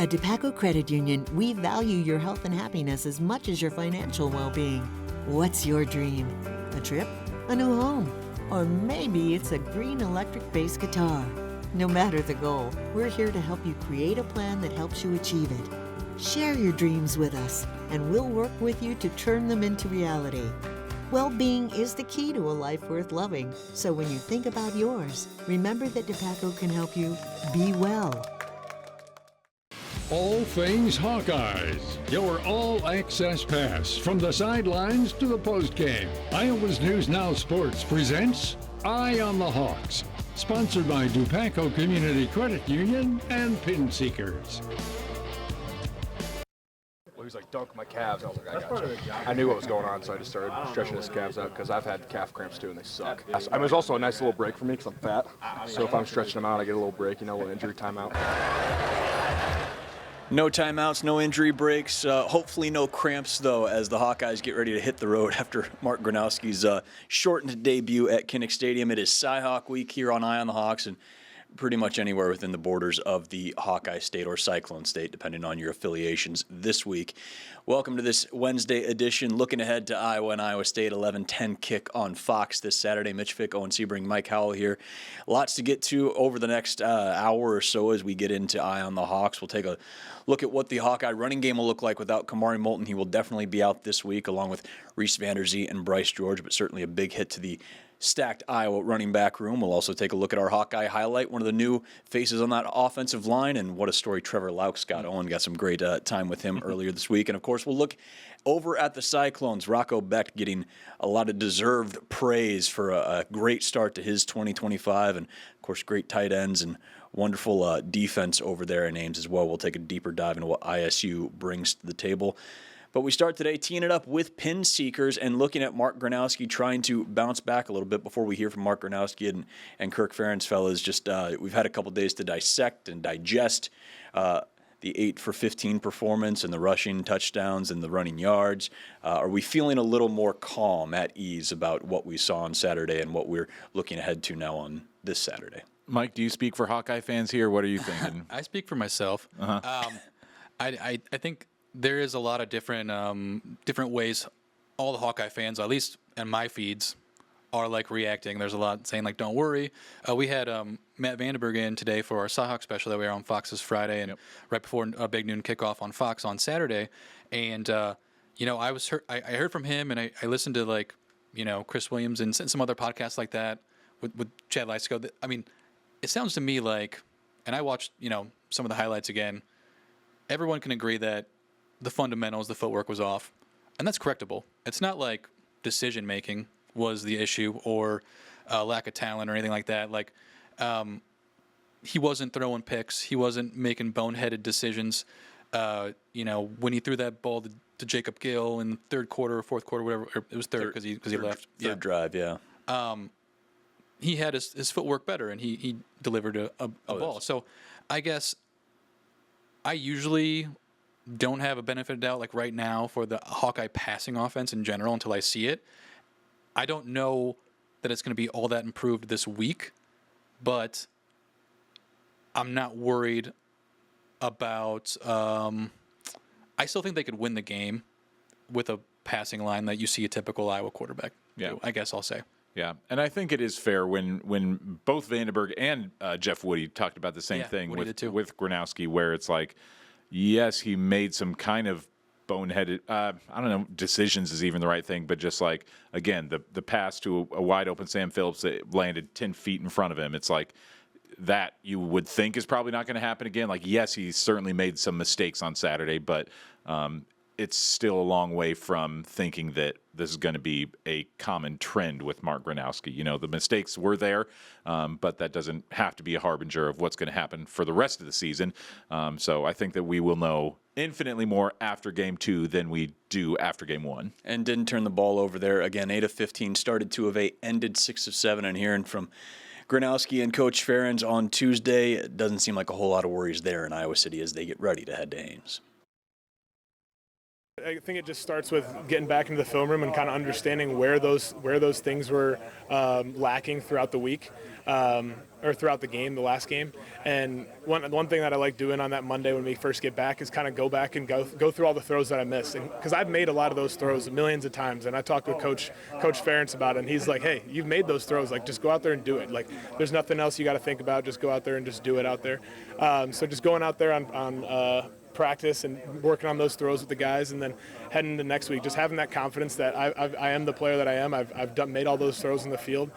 At DePaco Credit Union, we value your health and happiness as much as your financial well-being. What's your dream? A trip? A new home? Or maybe it's a green electric bass guitar. No matter the goal, we're here to help you create a plan that helps you achieve it. Share your dreams with us, and we'll work with you to turn them into reality. Well-being is the key to a life worth loving. So when you think about yours, remember that DePaco can help you be well. All things Hawkeyes. Your all-access pass from the sidelines to the postgame. Iowa's News Now Sports presents Eye on the Hawks. Sponsored by DePaco Community Credit Union and Pin Seekers. He was like, dunk my calves. I was like, I got you. I knew what was going on, so I just started stretching his calves out because I've had calf cramps too, and they suck. I mean, it was also a nice little break for me because I'm fat. So if I'm stretching them out, I get a little break, a little injury timeout. No timeouts, no injury breaks, hopefully no cramps, though, as the Hawkeyes get ready to hit the road after Mark Gronowski's shortened debut at Kinnick Stadium. It is Cy-Hawk Week here on Eye on the Hawks, and pretty much anywhere within the borders of the Hawkeye State or Cyclone State, depending on your affiliations this week. Welcome to this Wednesday edition. Looking ahead to Iowa and Iowa State, 11:10 kick on Fox this Saturday. Mitch Fick, Owen Sebring, Mike Howell here. Lots to get to over the next hour or so as we get into Eye on the Hawks. We'll take a look at what the Hawkeye running game will look like without Kamari Moulton. He will definitely be out this week, along with Reese Vanderzee and Bryce George, but certainly a big hit to the stacked Iowa running back room. We'll also take a look at our Hawkeye highlight, one of the new faces on that offensive line, and what a story Trevor Lauck's got. Owen got some great time with him earlier this week. And, of course, we'll look over at the Cyclones. Rocco Beck getting a lot of deserved praise for a great start to his 2025, and, of course, great tight ends and wonderful defense over there in Ames as well. We'll take a deeper dive into what ISU brings to the table. But we start today teeing it up with Pin Seekers and looking at Mark Gronowski trying to bounce back a little bit before we hear from Mark Gronowski and Kirk Ferentz, fellas. Just we've had a couple days to dissect and digest the 8 for 15 performance and the rushing touchdowns and the running yards. Are we feeling a little more calm, at ease about what we saw on Saturday and what we're looking ahead to now on this Saturday? Mike, do you speak for Hawkeye fans here? What are you thinking? I speak for myself. I think there is a lot of different ways all the Hawkeye fans, at least in my feeds, are like reacting. There's a lot saying like, "Don't worry." We had Matt Vandenberg in today for our Cy-Hawk special that we were on Fox this Friday, and right before a big noon kickoff on Fox on Saturday. And I heard from him, and I listened to Chris Williams and some other podcasts like that with Chad Leistko. I mean, it sounds to me like, and I watched some of the highlights again. Everyone can agree that the fundamentals, the footwork was off, and that's correctable. It's not like decision-making was the issue or lack of talent or anything like that. Like, he wasn't throwing picks. He wasn't making boneheaded decisions. When he threw that ball to Jacob Gill in third quarter or fourth quarter, whatever, or it was third because he left. Third drive, yeah. He had his footwork better, and he delivered a ball. So I guess I usually don't have a benefit of doubt like right now for the Hawkeye passing offense in general until I see it. I don't know that it's going to be all that improved this week, but I'm not worried about I still think they could win the game with a passing line that you see a typical Iowa quarterback do, I guess I'll say. Yeah, and I think it is fair when both Vandenberg and Jeff Woody talked about the same thing with Gronowski, where it's like, yes, he made some kind of boneheaded, I don't know, decisions is even the right thing, but just like, again, the pass to a wide open Sam Phillips that landed 10 feet in front of him, it's like that you would think is probably not going to happen again. Like, yes, he certainly made some mistakes on Saturday, but it's still a long way from thinking that this is going to be a common trend with Mark Gronowski. The mistakes were there, but that doesn't have to be a harbinger of what's going to happen for the rest of the season. So I think that we will know infinitely more after Game 2 than we do after Game 1. And didn't turn the ball over there. Again, 8 of 15, started 2 of 8, ended 6 of 7. And hearing from Gronowski and Coach Ferentz on Tuesday, it doesn't seem like a whole lot of worries there in Iowa City as they get ready to head to Ames. I think it just starts with getting back into the film room and kind of understanding where those things were lacking throughout the week or throughout the game, the last game. And one thing that I like doing on that Monday when we first get back is kind of go back and go through all the throws that I missed. Because I've made a lot of those throws millions of times. And I talked with Coach Ferentz about it, and he's like, hey, you've made those throws. Like, just go out there and do it. Like, there's nothing else you got to think about. Just go out there and just do it out there. So just going out there on practice and working on those throws with the guys, and then heading into next week, just having that confidence that I am the player that I am. I've made all those throws in the field.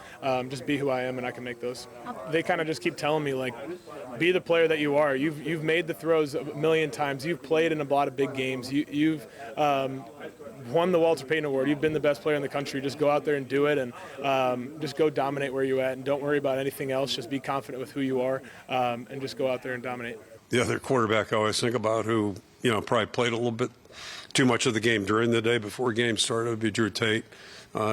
Just be who I am, and I can make those. They kind of just keep telling me, like, be the player that you are. You've made the throws a million times. You've played in a lot of big games. You've won the Walter Payton Award. You've been the best player in the country. Just go out there and do it, and just go dominate where you're at, and don't worry about anything else. Just be confident with who you are, and just go out there and dominate. The other quarterback I always think about who, probably played a little bit too much of the game during the day before game started would be Drew Tate.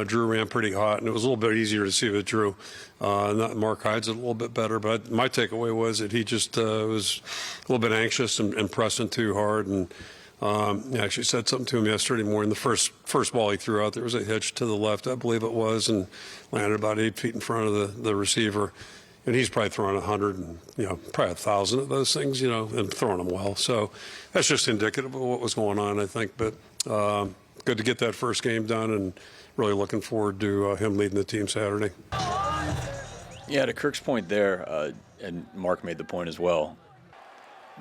Drew ran pretty hot, and it was a little bit easier to see with Drew. Mark hides it a little bit better, but my takeaway was that he just was a little bit anxious and pressing too hard. And I actually said something to him yesterday morning. The first ball he threw out, there was a hitch to the left, I believe it was, and landed about 8 feet in front of the receiver. And he's probably throwing 100 and, probably 1,000 of those things, and throwing them well. So that's just indicative of what was going on, I think. But good to get that first game done, and really looking forward to him leading the team Saturday. Yeah, to Kirk's point there, and Mark made the point as well,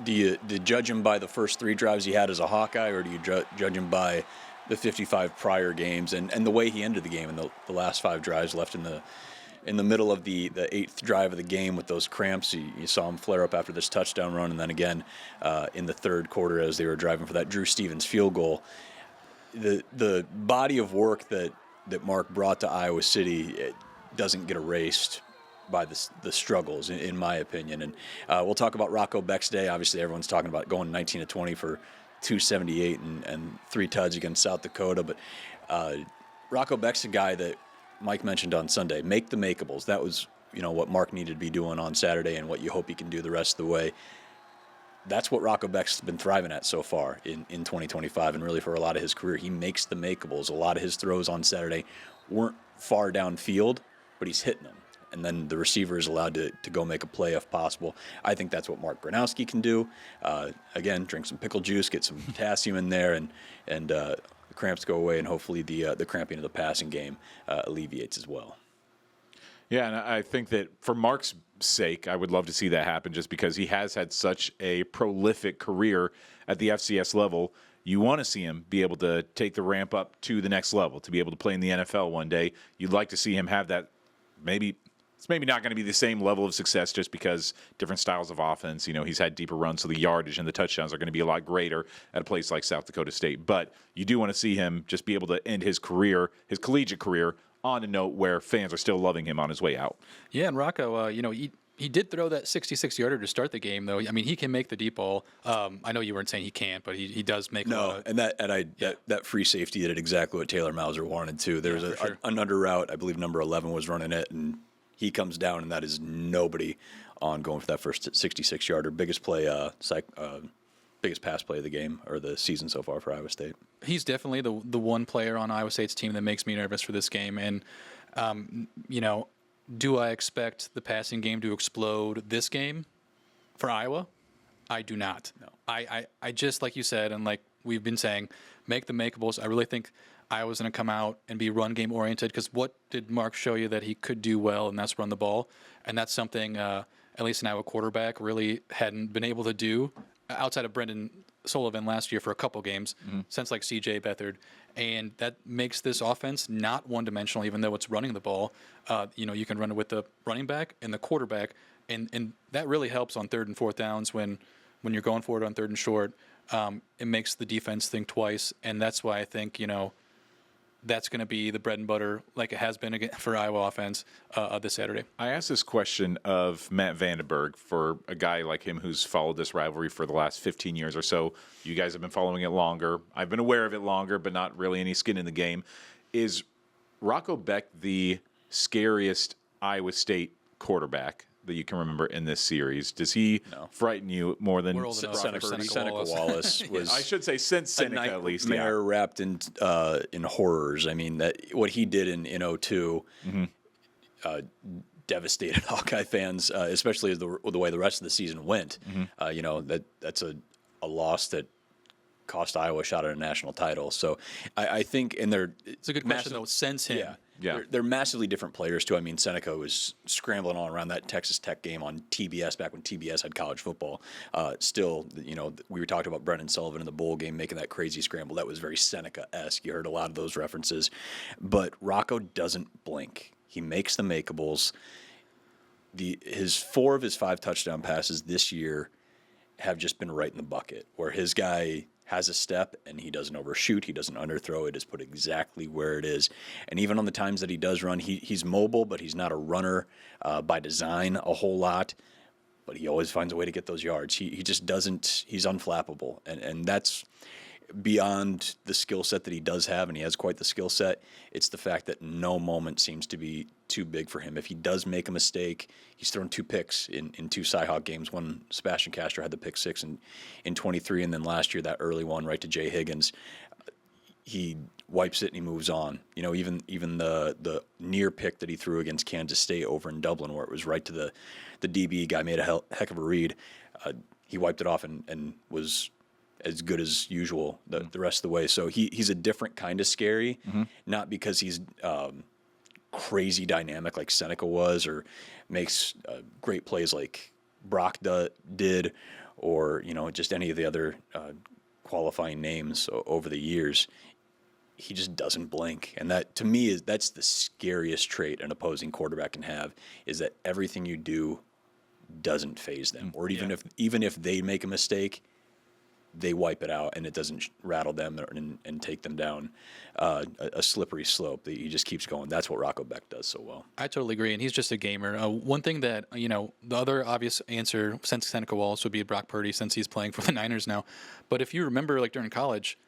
do you judge him by the first 3 drives he had as a Hawkeye, or do you judge him by the 55 prior games and the way he ended the game in the last 5 drives left in the middle of the 8th drive of the game with those cramps? You saw him flare up after this touchdown run, and then again in the 3rd quarter as they were driving for that Drew Stevens field goal. The body of work that Mark brought to Iowa City, it doesn't get erased by the struggles, in my opinion. And we'll talk about Rocco Beck's day. Obviously, everyone's talking about going 19-20 for 278 and 3 tuds against South Dakota. But Rocco Beck's a guy that Mike mentioned on Sunday, make the makeables. That was, what Mark needed to be doing on Saturday and what you hope he can do the rest of the way. That's what Rocco Beck's been thriving at so far in 2025, and really for a lot of his career. He makes the makeables. A lot of his throws on Saturday weren't far downfield, but he's hitting them. And then the receiver is allowed to go make a play if possible. I think that's what Mark Gronowski can do. Again, drink some pickle juice, get some potassium in there, and the cramps go away, and hopefully the cramping of the passing game alleviates as well. Yeah, and I think that for Mark's sake, I would love to see that happen, just because he has had such a prolific career at the FCS level. You want to see him be able to take the ramp up to the next level, to be able to play in the NFL one day. You'd like to see him have that. It's maybe not going to be the same level of success, just because different styles of offense. He's had deeper runs, so the yardage and the touchdowns are going to be a lot greater at a place like South Dakota State. But you do want to see him just be able to end his career, his collegiate career, on a note where fans are still loving him on his way out. Yeah, and Rocco, he did throw that 66-yarder to start the game, though. I mean, he can make the deep ball. I know you weren't saying he can't, but he does make. No, that free safety did exactly what Taylor Mauser wanted to. There was an under route. I believe number 11 was running it, and he comes down, and that is nobody on going for that first 66-yarder. Biggest play, biggest pass play of the game or the season so far for Iowa State. He's definitely the one player on Iowa State's team that makes me nervous for this game. And, do I expect the passing game to explode this game for Iowa? I do not. No. I just, like you said, and like we've been saying, make the makeables. I really think Iowa's going to come out and be run game oriented, because what did Mark show you that he could do well, and that's run the ball. And that's something at least an Iowa quarterback really hadn't been able to do outside of Brendan Sullivan last year for a couple games, since like C.J. Beathard. And that makes this offense not one-dimensional, even though it's running the ball. You can run it with the running back and the quarterback, and that really helps on 3rd and 4th downs when you're going for it on 3rd and short. It makes the defense think twice, and that's why I think, that's going to be the bread and butter, like it has been for Iowa offense this Saturday. I asked this question of Matt Vandenberg, for a guy like him who's followed this rivalry for the last 15 years or so. You guys have been following it longer. I've been aware of it longer, but not really any skin in the game. Is Rocco Beck the scariest Iowa State quarterback that you can remember in this series? Does he frighten you more than Seneca Wallace was? I should say since Seneca at least. Yeah. Wrapped in horrors. I mean, that what he did in 2002 devastated Hawkeye fans, especially the way the rest of the season went. That's a loss that cost Iowa a shot at a national title. So I think, and it's a good question though. Since him, they're massively different players too. I mean, Seneca was scrambling all around that Texas Tech game on TBS back when TBS had college football. Still, we were talking about Brennan Sullivan in the bowl game making that crazy scramble. That was very Seneca-esque. You heard a lot of those references, but Rocco doesn't blink. He makes the makeables. His 4 of his 5 touchdown passes this year have just been right in the bucket, where his guy has a step and he doesn't overshoot, he doesn't underthrow, it is put exactly where it is. And even on the times that he does run, he's mobile, but he's not a runner by design a whole lot. But he always finds a way to get those yards. He just doesn't. He's unflappable, and that's beyond the skill set that he does have, and he has quite the skill set. It's the fact that no moment seems to be too big for him. If he does make a mistake, he's thrown 2 picks in 2 Cyhawk games. One, Sebastian Castro had the pick 6 in 23, and then last year that early one right to Jay Higgins. He wipes it and he moves on. Even the near pick that he threw against Kansas State over in Dublin, where it was right to the DB guy, made a heck of a read. He wiped it off and was as good as usual the rest of the way. So he's a different kind of scary, not because he's crazy dynamic like Seneca was, or makes great plays like Brock did, or just any of the other qualifying names over the years. He just doesn't blink, and that to me that's the scariest trait an opposing quarterback can have, is that everything you do doesn't faze them, or even if they make a mistake, they wipe it out and it doesn't rattle them and take them down a slippery slope. He just keeps going. That's what Rocco Beck does so well. I totally agree, and he's just a gamer. One thing that, the other obvious answer since Seneca Wallace would be Brock Purdy, since he's playing for the Niners now. But if you remember, like during college,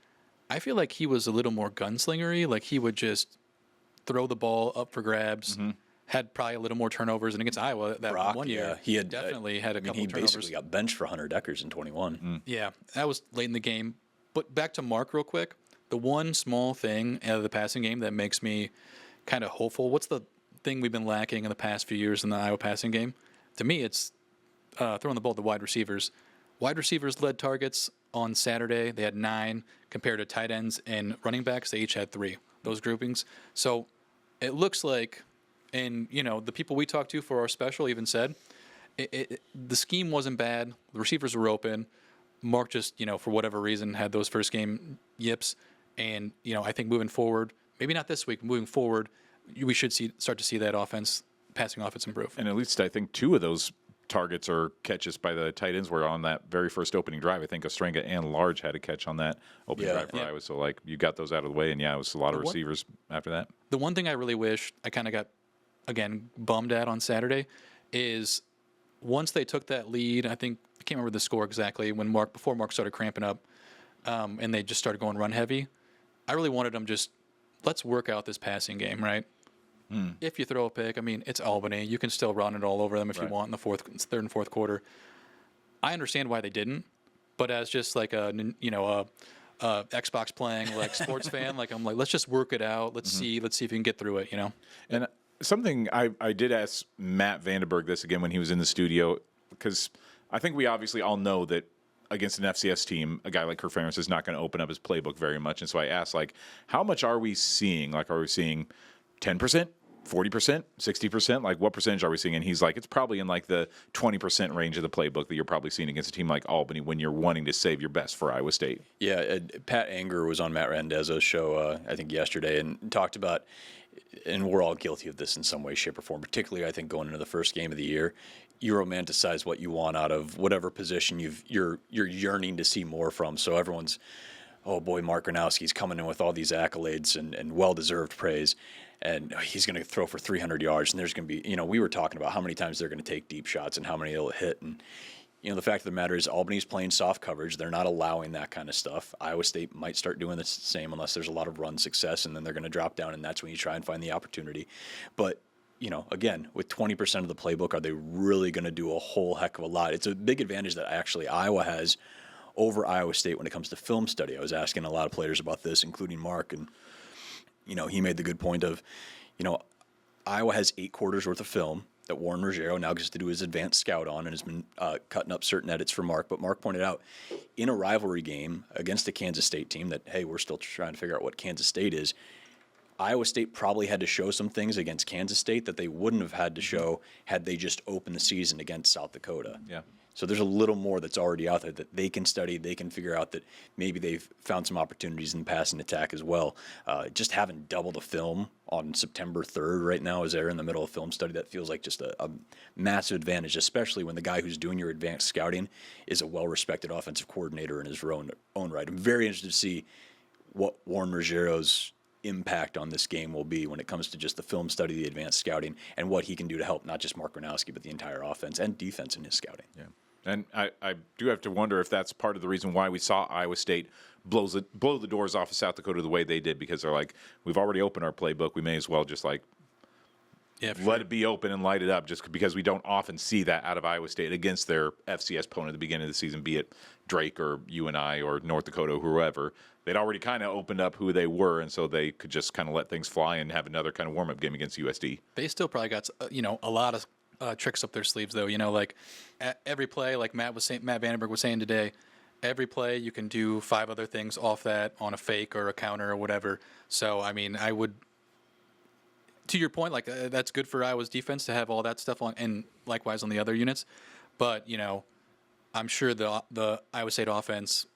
I feel like he was a little more gunslingery. Like he would just throw the ball up for grabs. Had probably a little more turnovers, and against Iowa that Brock, one year, he had definitely had a couple he turnovers. Basically got benched for Hunter Deckers in 21. Yeah, that was late in the game. But back to Mark real quick. The one small thing out of the passing game that makes me kind of hopeful. What's the thing we've been lacking in the past few years in the Iowa passing game? To me, it's throwing the ball to wide receivers. Wide receivers led targets on Saturday. They had 9 compared to tight ends and running backs. They each had 3, those groupings. So it looks like, and the people we talked to for our special even said, the scheme wasn't bad. The receivers were open. Mark just, for whatever reason, had those first game yips. And, I think moving forward, maybe not this week, moving forward, we should start to see that passing offense improve. And at least I think 2 of those targets or catches by the tight ends were on that very first opening drive. I think Ostrenga and Large had a catch on that opening drive for Iowa. So, you got those out of the way, and, it was a lot of receivers after that. The one thing I really wish I kind of got, again, bummed at on Saturday is once they took that lead, I can't remember the score exactly, before Mark started cramping up, and they just started going run heavy. I really wanted them let's work out this passing game, right? If you throw a pick, it's Albany. You can still run it all over them if you want in the third and fourth quarter. I understand why they didn't, but as just like a Xbox playing sports fan, I'm let's just work it out. Let's see if you can get through it, And something I did ask Matt Vandenberg this again when he was in the studio, because I think we obviously all know that against an FCS team, a guy like Kirk Ferentz is not going to open up his playbook very much. And so I asked, how much are we seeing? Are we seeing 10%, 40%, 60%? What percentage are we seeing? And he's like, it's probably in the 20% range of the playbook that you're probably seeing against a team like Albany when you're wanting to save your best for Iowa State. Yeah, Pat Anger was on Matt Randezzo's show, I think yesterday, and talked about, and we're all guilty of this in some way, shape, or form, particularly I think going into the first game of the year, you romanticize what you want out of whatever position you're yearning to see more from. So everyone's, oh boy, Mark Gronowski's coming in with all these accolades and well-deserved praise, and he's going to throw for 300 yards, and there's going to be, we were talking about how many times they're going to take deep shots and how many they'll hit, and the fact of the matter is Albany's playing soft coverage. They're not allowing that kind of stuff. Iowa State might start doing the same unless there's a lot of run success, and then they're going to drop down, and that's when you try and find the opportunity. But again, with 20% of the playbook, are they really going to do a whole heck of a lot? It's a big advantage that actually Iowa has over Iowa State when it comes to film study. I was asking a lot of players about this, including Mark, and, he made the good point of, Iowa has 8 quarters worth of film that Warren Ruggiero now gets to do his advanced scout on and has been cutting up certain edits for Mark. But Mark pointed out, in a rivalry game against a Kansas State team that, hey, we're still trying to figure out what Kansas State is, Iowa State probably had to show some things against Kansas State that they wouldn't have had to show had they just opened the season against South Dakota. Yeah. So there's a little more that's already out there that they can study. They can figure out that maybe they've found some opportunities in the passing attack as well. Just having double the film on September 3rd right now as they're in the middle of film study, that feels like just a massive advantage, especially when the guy who's doing your advanced scouting is a well-respected offensive coordinator in his own right. I'm very interested to see what Warren Ruggiero's impact on this game will be when it comes to just the film study, the advanced scouting, and what he can do to help not just Mark Gronowski, but the entire offense and defense in his scouting. Yeah. And I do have to wonder if that's part of the reason why we saw Iowa State blow the doors off of South Dakota the way they did, because they're like, we've already opened our playbook. We may as well just let it be open and light it up, just because we don't often see that out of Iowa State against their FCS opponent at the beginning of the season, be it Drake or UNI or North Dakota or whoever. They'd already kind of opened up who they were, and so they could just kind of let things fly and have another kind of warm-up game against USD. They still probably got a lot of tricks up their sleeves, though. Like every play, like Matt Vandenberg was saying today, every play you can do 5 other things off that on a fake or a counter or whatever. So I mean, I would, to your point, like that's good for Iowa's defense to have all that stuff on, and likewise on the other units. But I'm sure the Iowa State offense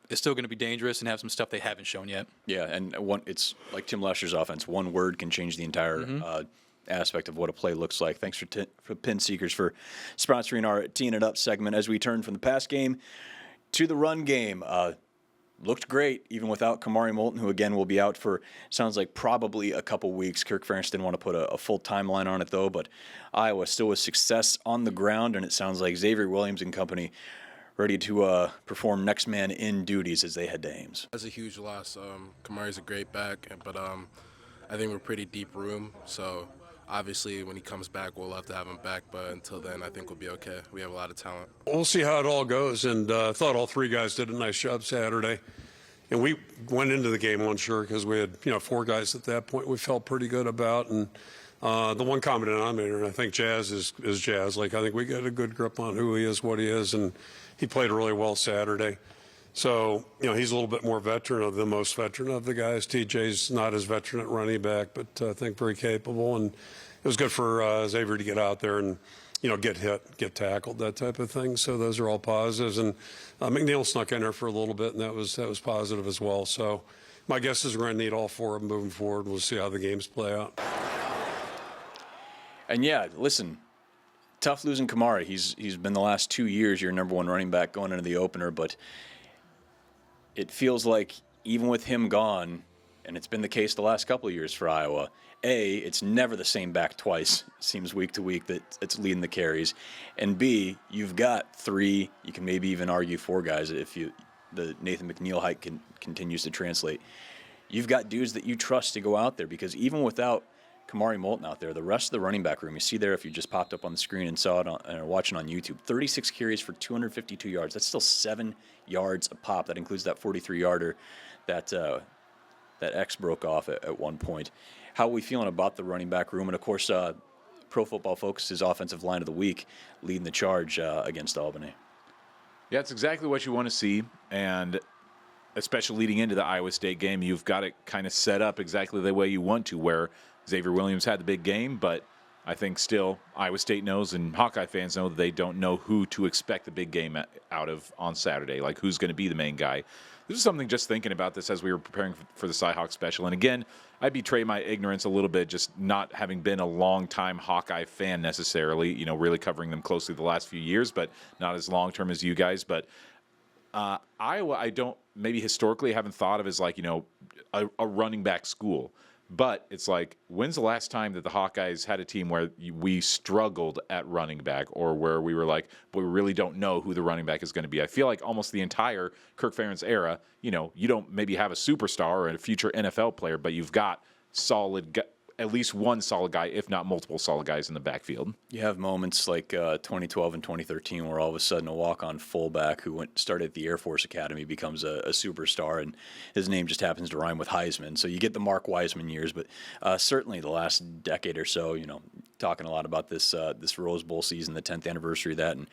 is still going to be dangerous and have some stuff they haven't shown yet. Yeah, and it's like Tim Lesher's offense. One word can change the entire aspect of what a play looks like. Thanks for Pin Seekers for sponsoring our Teeing It Up segment as we turn from the pass game to the run game. Looked great, even without Kamari Moulton, who, again, will be out for, sounds like, probably a couple weeks. Kirk Ferentz didn't want to put a full timeline on it, though, but Iowa still with success on the ground, and it sounds like Xavier Williams and company ready to perform next man in duties as they head to Ames. That's a huge loss. Kamari's a great back, but I think we're pretty deep room, so obviously when he comes back, we'll have to have him back, but until then, I think we'll be okay. We have a lot of talent. We'll see how it all goes, and I thought all 3 guys did a nice job Saturday. And we went into the game unsure because we had 4 guys at that point we felt pretty good about. And the one common denominator, and I think Jazz is Jazz. Like, I think we got a good grip on who he is, what he is, and he played really well Saturday. So, he's a little bit more veteran of the most veteran of the guys. TJ's not as veteran at running back, but I think very capable. And it was good for Xavier to get out there and, get hit, get tackled, that type of thing. So those are all positives. And McNeil snuck in there for a little bit, and that was positive as well. So my guess is we're going to need all 4 of them moving forward. We'll see how the games play out. And, yeah, listen, tough losing Kamari. He's been the last 2 years your number 1 running back going into the opener, but it feels like even with him gone, and it's been the case the last couple of years for Iowa, A, it's never the same back twice. It seems week to week that it's leading the carries. And B, you've got 3, you can maybe even argue 4 guys if the Nathan McNeil hike continues to translate. You've got dudes that you trust to go out there, because even without Kamari Moulton out there, the rest of the running back room, you see there if you just popped up on the screen and saw it and are watching on YouTube, 36 carries for 252 yards. That's still 7 yards a pop. That includes that 43-yarder that X broke off at one point. How are we feeling about the running back room? And, of course, Pro Football Focus's Offensive Line of the Week leading the charge against Albany. Yeah, it's exactly what you want to see, and especially leading into the Iowa State game, you've got it kind of set up exactly the way you want to, where Xavier Williams had the big game, but I think still Iowa State knows and Hawkeye fans know that they don't know who to expect the big game out of on Saturday, like who's going to be the main guy. This is something just thinking about this as we were preparing for the Cyhawk special. And again, I betray my ignorance a little bit, just not having been a long-time Hawkeye fan necessarily, really covering them closely the last few years, but not as long-term as you guys. But Iowa, I don't, maybe historically haven't thought of as like, a running back school. But it's like, when's the last time that the Hawkeyes had a team where we struggled at running back, or where we were like, we really don't know who the running back is going to be? I feel like almost the entire Kirk Ferentz era, you don't maybe have a superstar or a future NFL player, but you've got solid at least one solid guy, if not multiple solid guys in the backfield. You have moments like 2012 and 2013 where all of a sudden a walk-on fullback who started at the Air Force Academy becomes a superstar, and his name just happens to rhyme with Heisman. So you get the Mark Wiseman years, but certainly the last decade or so, talking a lot about this Rose Bowl season, the 10th anniversary of that, and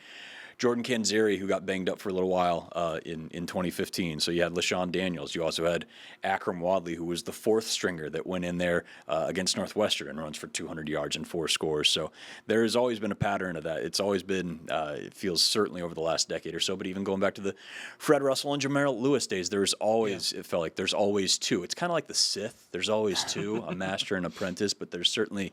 Jordan Canzeri, who got banged up for a little while in 2015. So you had LaShawn Daniels. You also had Akram Wadley, who was the fourth stringer that went in there against Northwestern and runs for 200 yards and 4 scores. So there has always been a pattern of that. It's always been, it feels certainly over the last decade or so, but even going back to the Fred Russell and Jamarl Lewis days, there's always, it felt like there's always two. It's kind of like the Sith. There's always two, a master and apprentice, but there's certainly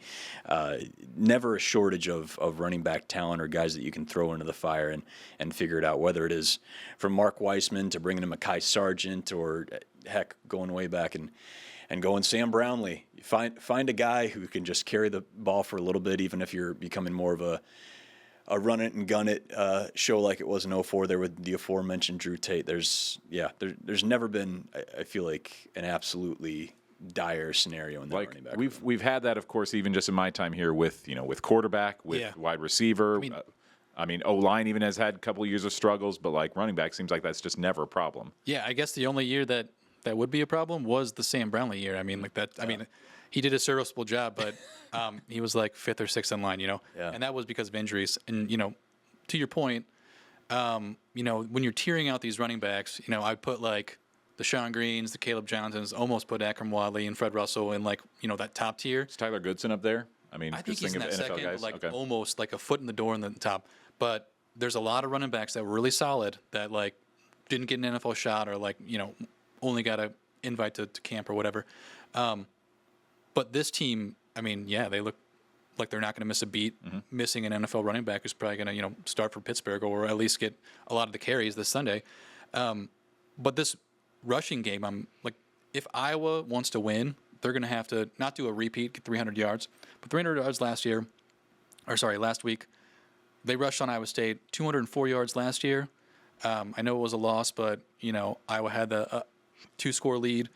never a shortage of running back talent or guys that you can throw into the fire and figure it out, whether it is from Mark Weissman to bringing in Mekhi Sargent, or heck, going way back and going Sam Brownlee. Find a guy who can just carry the ball for a little bit, even if you're becoming more of a run it and gun it show like it was in 04 there with the aforementioned Drew Tate. There's never been, I feel like, an absolutely dire scenario in the running back. We've had that, of course, even just in my time here with quarterback, with wide receiver. O-line even has had a couple of years of struggles, but like running back seems like that's just never a problem. Yeah, I guess the only year that would be a problem was the Sam Brownlee year. He did a serviceable job, but he was like 5th or 6th in line, and that was because of injuries. And, to your point, when you're tearing out these running backs, I put like the Sean Greens, the Caleb Johnsons, almost put Akram Wadley and Fred Russell in like, that top tier. Is Tyler Goodson up there? I think he's in that NFL second, guys. like Okay. almost like a foot in the door in the top. But there's a lot of running backs that were really solid that like didn't get an NFL shot, or like, only got an invite to camp or whatever. But this team, they look like they're not going to miss a beat. Mm-hmm. Missing an NFL running back who's probably going to, start for Pittsburgh or at least get a lot of the carries this Sunday. But this rushing game, I'm like, if Iowa wants to win, they're going to have to not do a repeat, get 300 yards. But 300 yards last week. They rushed on Iowa State 204 yards last year. I know it was a loss, but, Iowa had the 2-score lead.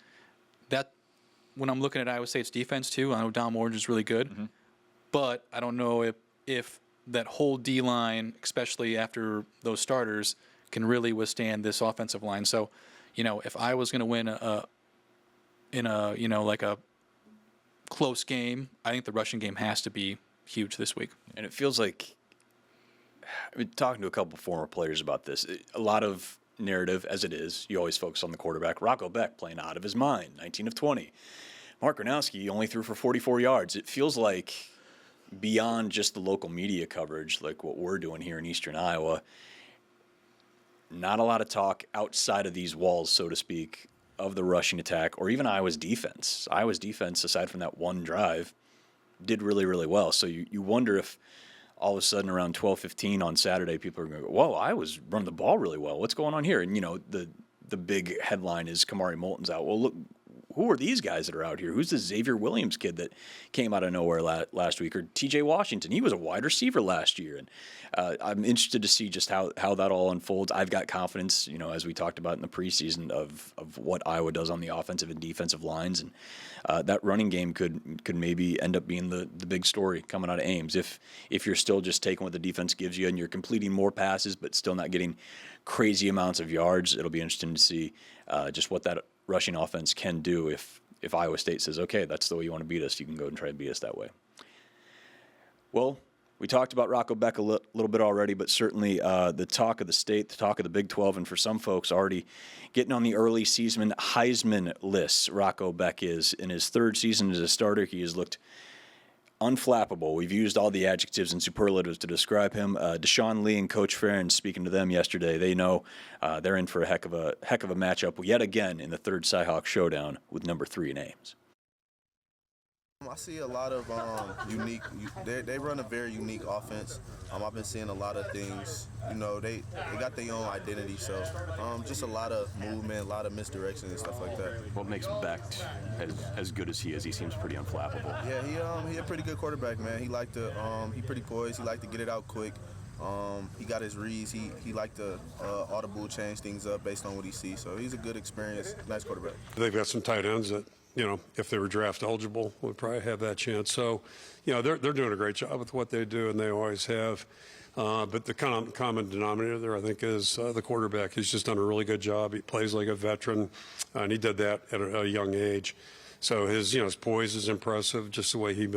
That, when I'm looking at Iowa State's defense, too, I know Dom Orange is really good. Mm-hmm. But I don't know if that whole D-line, especially after those starters, can really withstand this offensive line. So, if Iowa's going to win in a close game, I think the rushing game has to be huge this week. And it feels like, I've been talking to a couple former players about this. A lot of narrative, as it is, you always focus on the quarterback. Rocco Beck playing out of his mind, 19 of 20. Mark Gronowski only threw for 44 yards. It feels like beyond just the local media coverage, like what we're doing here in Eastern Iowa, not a lot of talk outside of these walls, so to speak, of the rushing attack or even Iowa's defense. Iowa's defense, aside from that one drive, did really, really well. So you wonder if all of a sudden around 12:15 on Saturday, people are going to go, whoa, Iowa's run the ball really well. What's going on here? And, the big headline is Kamari Moulton's out. Well, look, who are these guys that are out here? Who's the Xavier Williams kid that came out of nowhere last week? Or TJ Washington? He was a wide receiver last year. And I'm interested to see just how that all unfolds. I've got confidence, as we talked about in the preseason, of what Iowa does on the offensive and defensive lines. And that running game could maybe end up being the big story coming out of Ames. If you're still just taking what the defense gives you and you're completing more passes but still not getting crazy amounts of yards, it'll be interesting to see just what that rushing offense can do if Iowa State says, okay, that's the way you want to beat us, you can go and try to beat us that way. Well, we talked about Rocco Beck a little bit already, but certainly the talk of the state, the talk of the Big 12, and for some folks already getting on the early season Heisman lists. Rocco Beck is in his 3rd season as a starter. He has looked unflappable. We've used all the adjectives and superlatives to describe him. Deshaun Lee and Coach Ferentz, speaking to them yesterday, they know they're in for a heck of a matchup yet again in the 3rd Cyhawk showdown with number 3 in Ames. I see a lot of unique. They run a very unique offense. I've been seeing a lot of things. They got their own identity. So just a lot of movement, a lot of misdirection and stuff like that. What makes Beck as good as he is? He seems pretty unflappable. Yeah, he a pretty good quarterback, man. He pretty poised. He like to get it out quick. He got his reads. He liked to audible change things up based on what he sees. So he's a good experience, nice quarterback. They've got some tight ends that, if they were draft eligible, would probably have that chance. So, they're doing a great job with what they do, and they always have. But the common denominator there, I think, is the quarterback. He's just done a really good job. He plays like a veteran, and he did that at a young age. So his poise is impressive. Just the way he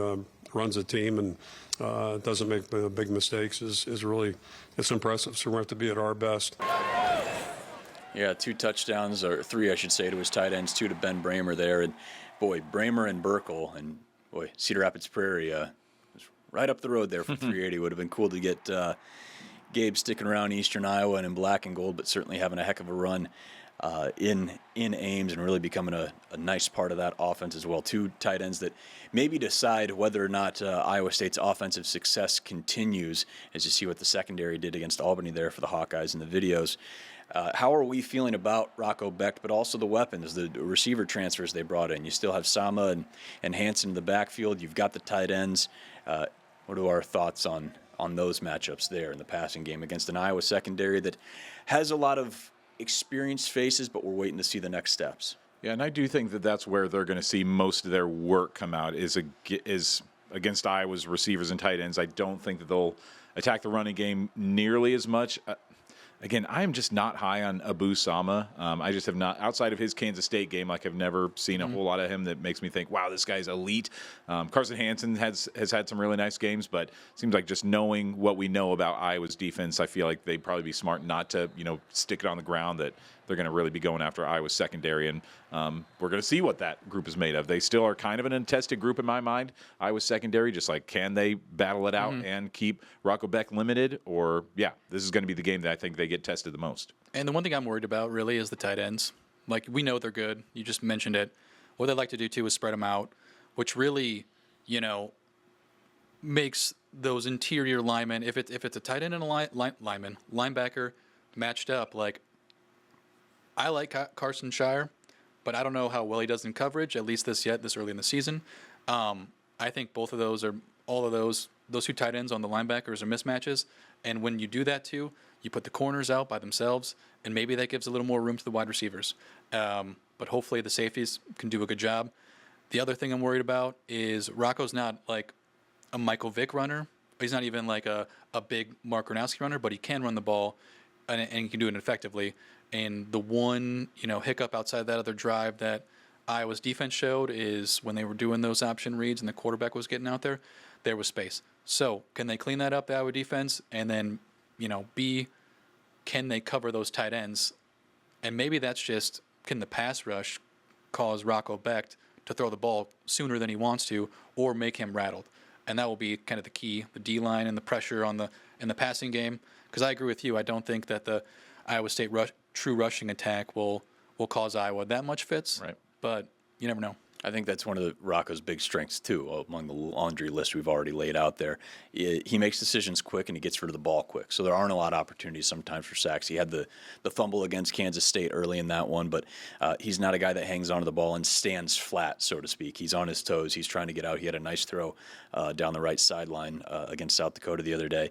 runs a team and doesn't make big mistakes is really impressive. So we're going to have to be at our best. Yeah, 2 touchdowns, or 3, I should say, to his tight ends, 2 to Ben Bramer there. And, boy, Bramer and Burkle, and, boy, Cedar Rapids Prairie was right up the road there from 380. Would have been cool to get Gabe sticking around Eastern Iowa and in black and gold, but certainly having a heck of a run in Ames and really becoming a nice part of that offense as well. 2 tight ends that maybe decide whether or not Iowa State's offensive success continues, as you see what the secondary did against Albany there for the Hawkeyes in the videos. How are we feeling about Rocco Becht, but also the weapons, the receiver transfers they brought in? You still have Sama and Hansen in the backfield. You've got the tight ends. What are our thoughts on those matchups there in the passing game against an Iowa secondary that has a lot of experienced faces, but we're waiting to see the next steps? Yeah, and I do think that that's where they're going to see most of their work come out is against Iowa's receivers and tight ends. I don't think that they'll attack the running game nearly as much. Again, I am just not high on Abu Sama. I just have not, outside of his Kansas State game, I've never seen a whole lot of him that makes me think, wow, this guy's elite. Carson Hansen has had some really nice games, but it seems like just knowing what we know about Iowa's defense, I feel like they'd probably be smart not to, stick it on the ground, that they're going to really be going after Iowa's secondary, and we're going to see what that group is made of. They still are kind of an untested group in my mind, Iowa's secondary, just like, can they battle it out and keep Rocco Becht limited? Or, this is going to be the game that I think they get tested the most. And the one thing I'm worried about really is the tight ends. Like, we know they're good. You just mentioned it. What they like to do, too, is spread them out, which really, makes those interior linemen, if it's a tight end and a linebacker matched up, like, I like Carson Shire, but I don't know how well he does in coverage, at least this early in the season. I think all of those 2 tight ends on the linebackers are mismatches. And when you do that too, you put the corners out by themselves, and maybe that gives a little more room to the wide receivers. But hopefully the safeties can do a good job. The other thing I'm worried about is Rocco's not like a Michael Vick runner. He's not even like a big Mark Gronowski runner, but he can run the ball, and he can do it effectively. And the one, hiccup outside that other drive that Iowa's defense showed is when they were doing those option reads and the quarterback was getting out there was space. So can they clean that up, the Iowa defense? And then, B, can they cover those tight ends? And maybe that's just, can the pass rush cause Rocco Becht to throw the ball sooner than he wants to, or make him rattled? And that will be kind of the key, the D-line and the pressure in the passing game. Because I agree with you. I don't think that the Iowa State true rushing attack will cause Iowa that much fits. Right. But you never know. I think that's one of Rocco's big strengths, too, among the laundry list we've already laid out there. He makes decisions quick, and he gets rid of the ball quick. So there aren't a lot of opportunities sometimes for sacks. He had the fumble against Kansas State early in that one, but he's not a guy that hangs onto the ball and stands flat, so to speak. He's on his toes. He's trying to get out. He had a nice throw down the right sideline against South Dakota the other day.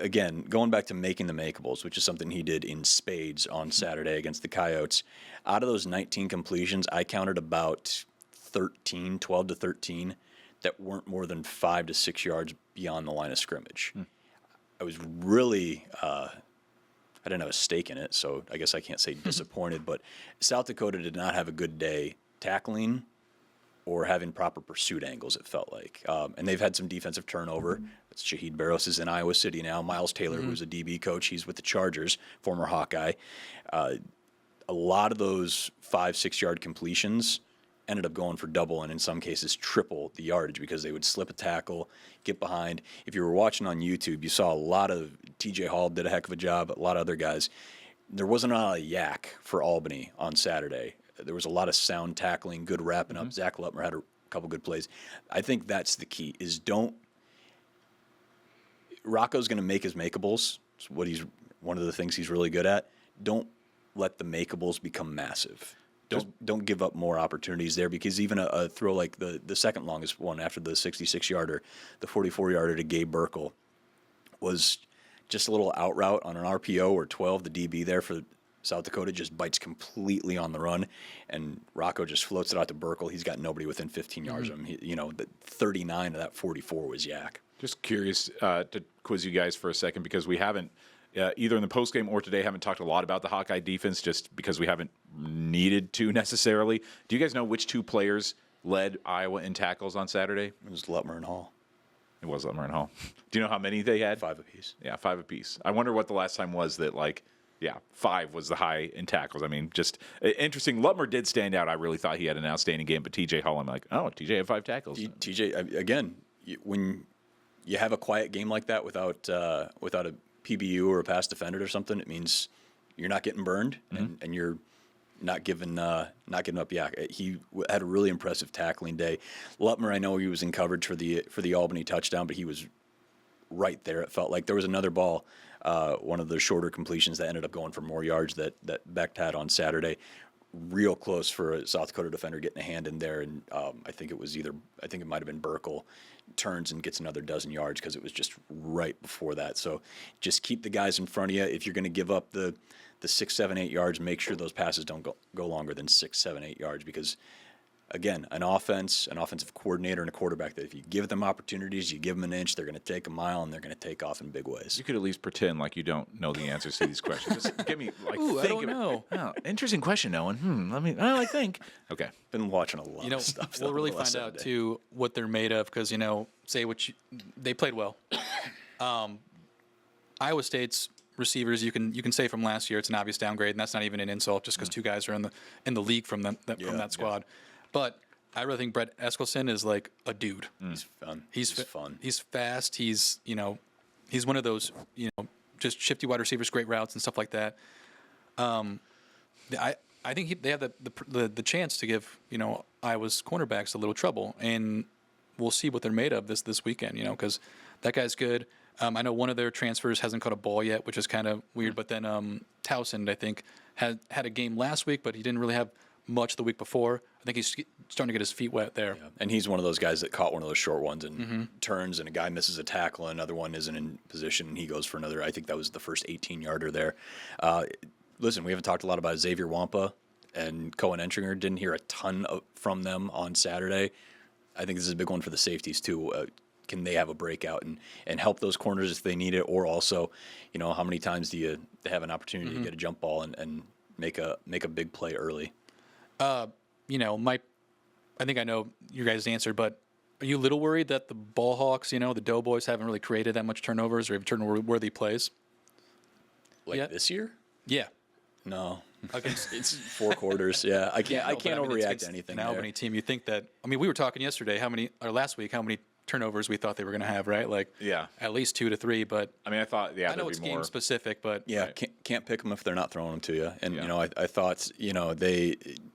Again, going back to making the makeables, which is something he did in spades on Saturday against the Coyotes, out of those 19 completions, I counted about 12 to 13 that weren't more than 5 to 6 yards beyond the line of scrimmage. I was really, I didn't have a stake in it, so I guess I can't say disappointed, but South Dakota did not have a good day tackling or having proper pursuit angles, it felt like. And they've had some defensive turnover. That's Shaheed Barros is in Iowa City now. Miles Taylor, who's a DB coach, he's with the Chargers, former Hawkeye. A lot of those 5-6 yard completions ended up going for double and in some cases triple the yardage because they would slip a tackle, get behind. If you were watching on YouTube, you saw a lot of TJ Hall did a heck of a job, a lot of other guys. There wasn't a lot of yak for Albany on Saturday. There was a lot of sound tackling, good wrapping up. Zach Lutmer had a couple good plays. I think that's the key is Rocco's going to make his makeables. It's one of the things he's really good at. Don't let the makeables become massive. Don't give up more opportunities there because even a throw like the second longest one after the 66-yarder, the 44-yarder to Gabe Burkle was just a little out route on an RPO or 12, the DB there for South Dakota just bites completely on the run, and Rocco just floats it out to Burkle. He's got nobody within 15 yards of him. The 39 of that 44 was Yak. Just curious to quiz you guys for a second, because we haven't, either in the postgame or today, haven't talked a lot about the Hawkeye defense just because we haven't needed to necessarily. Do you guys know which two players led Iowa in tackles on Saturday? It was Lutmer and Hall. It was Lutmer and Hall. Do you know how many they had? 5 apiece. Yeah, 5 apiece. I wonder what the last time was that, 5 was the high in tackles. I mean, just interesting. Lutmer did stand out. I really thought he had an outstanding game, but TJ Hall, I'm like, oh, TJ had 5 tackles. TJ, again, when you have a quiet game like that without a PBU or a pass defended or something, it means you're not getting burned and you're not giving up. Yeah, he had a really impressive tackling day. Lutmer, I know he was in coverage for the Albany touchdown, but he was right there. It felt like there was another ball, one of the shorter completions that ended up going for more yards that Becht had on Saturday. Real close for a South Dakota defender getting a hand in there, and I think it might have been Burkle, turns and gets another dozen yards because it was just right before that. So just keep the guys in front of you. If you're going to give up the 6, 7, 8 yards, make sure those passes don't go longer than 6, 7, 8 yards, because again, an offensive coordinator and a quarterback that if you give them opportunities, you give them an inch, they're going to take a mile and they're going to take off in big ways. You could at least pretend like you don't know the answers to these questions. Just give me Ooh, think I don't of know. It. Oh, interesting question, Owen. I think. Okay. Been watching a lot of stuff. We'll really find out too what they're made of, because they played well. Iowa State's receivers, you can say from last year it's an obvious downgrade, and that's not even an insult just because 2 guys are in the league from that squad. But I really think Brett Eskelsen is like a dude. He's fun. He's fun. He's fast. He's one of those just shifty wide receivers, great routes and stuff like that. I think they have the chance to give Iowa's cornerbacks a little trouble, and we'll see what they're made of this weekend. Because that guy's good. I know one of their transfers hasn't caught a ball yet, which is kind of weird. But then Townsend, I think, had a game last week, but he didn't really have much the week before. I think he's starting to get his feet wet there. Yeah. And he's one of those guys that caught one of those short ones and turns, and a guy misses a tackle, and another one isn't in position, and he goes for another. I think that was the first 18-yarder there. Listen, we haven't talked a lot about Xavier Wampa and Cohen Entringer. Didn't hear a ton from them on Saturday. I think this is a big one for the safeties, too. Can they have a breakout and help those corners if they need it? Or also, how many times do you have an opportunity to get a jump ball and make a big play early? I think I know your guys' answer, but are you a little worried that the ball hawks, the Doughboys, haven't really created that much turnovers or have turnover-worthy plays? This year? Yeah. No. It's 4 quarters. Yeah, I can't overreact to anything. An Albany team. You think that? I mean, we were talking yesterday. Last week? How many turnovers we thought they were going to have? Right? At least 2 to 3. But I mean, I thought I know it's game specific, but can't pick them if they're not throwing them to you. And I thought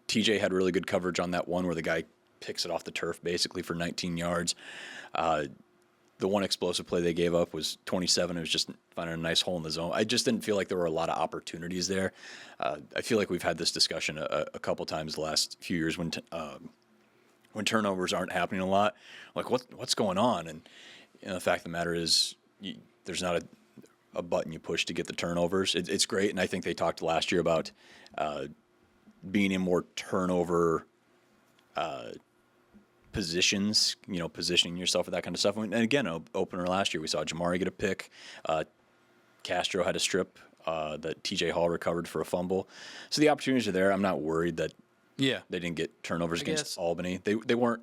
TJ had really good coverage on that one where the guy picks it off the turf basically for 19 yards. The one explosive play they gave up was 27. It was just finding a nice hole in the zone. I just didn't feel like there were a lot of opportunities there. I feel like we've had this discussion a couple times the last few years when turnovers aren't happening a lot. Like, what's going on? And the fact of the matter is there's not a button you push to get the turnovers. It's great, and I think they talked last year about being in more turnover positions, positioning yourself for that kind of stuff. And again, opener last year, we saw Jamari get a pick. Castro had a strip that TJ Hall recovered for a fumble. So the opportunities are there. I'm not worried that they didn't get turnovers against Albany. They weren't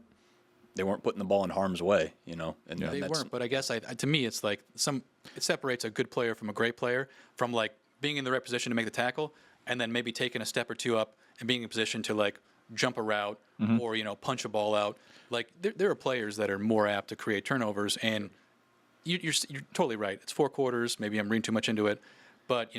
putting the ball in harm's way, And they weren't. But I guess to me, it's like it separates a good player from a great player from like being in the right position to make the tackle, and then maybe taking a step or two up and being in position to like jump a route or punch a ball out. Like there are players that are more apt to create turnovers, and you're totally right. It's 4 quarters. Maybe I'm reading too much into it, but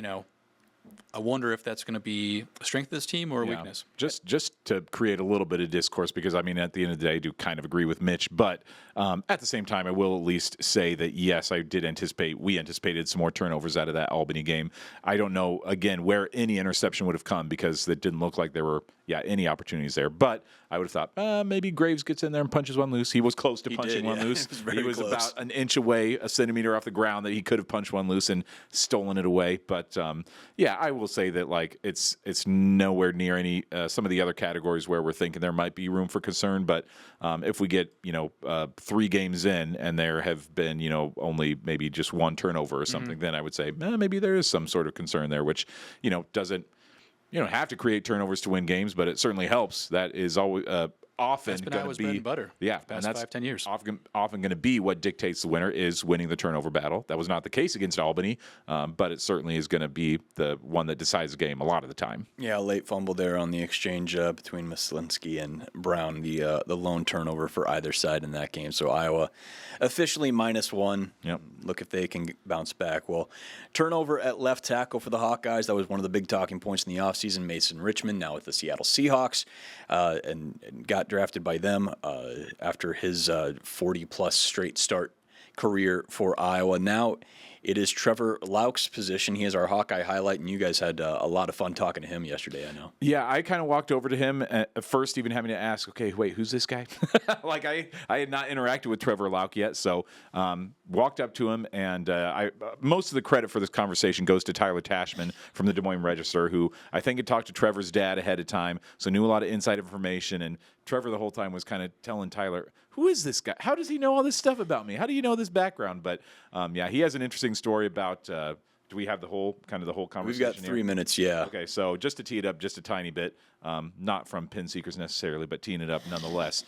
I wonder if that's going to be a strength of this team or a weakness. Just to create a little bit of discourse, because I mean, at the end of the day, I do kind of agree with Mitch, but at the same time, I will at least say that yes, we anticipated some more turnovers out of that Albany game. I don't know again where any interception would have come, because it didn't look like there were any opportunities there. But I would have thought maybe Graves gets in there and punches one loose. He was close to punching one loose. He was about an inch away, a centimeter off the ground, that he could have punched one loose and stolen it away. But I will say that like it's nowhere near any some of the other categories where we're thinking there might be room for concern. But if we get 3 games in and there have been only maybe just one turnover or something, then I would say maybe there is some sort of concern there, which doesn't. You don't have to create turnovers to win games, but it certainly helps. That is always often going to be bread and butter. Yeah, past and that's 5-10 years. Often going to be what dictates the winner is winning the turnover battle. That was not the case against Albany, but it certainly is going to be the one that decides the game a lot of the time. Yeah, late fumble there on the exchange between Myslinski and Brown, the lone turnover for either side in that game. So Iowa officially -1. Yep. Look if they can bounce back. Well, turnover at left tackle for the Hawkeyes. That was one of the big talking points in the offseason. Mason Richmond, now with the Seattle Seahawks, and got drafted by them after his 40-plus straight start career for Iowa. Now it is Trevor Lauck's position. He is our Hawkeye highlight, and you guys had a lot of fun talking to him yesterday, I know. Yeah, I kind of walked over to him at first, even having to ask, okay, wait, who's this guy? Like, I had not interacted with Trevor Lauck yet, so walked up to him, and most of the credit for this conversation goes to Tyler Tashman from the Des Moines Register, who I think had talked to Trevor's dad ahead of time, so knew a lot of inside information, and Trevor the whole time was kind of telling Tyler, who is this guy? How does he know all this stuff about me? How do you know this background? But, he has an interesting story about do we have the whole conversation? We've got 3 minutes, yeah. Okay, so just to tee it up just a tiny bit, not from Pin Seekers necessarily, but teeing it up nonetheless.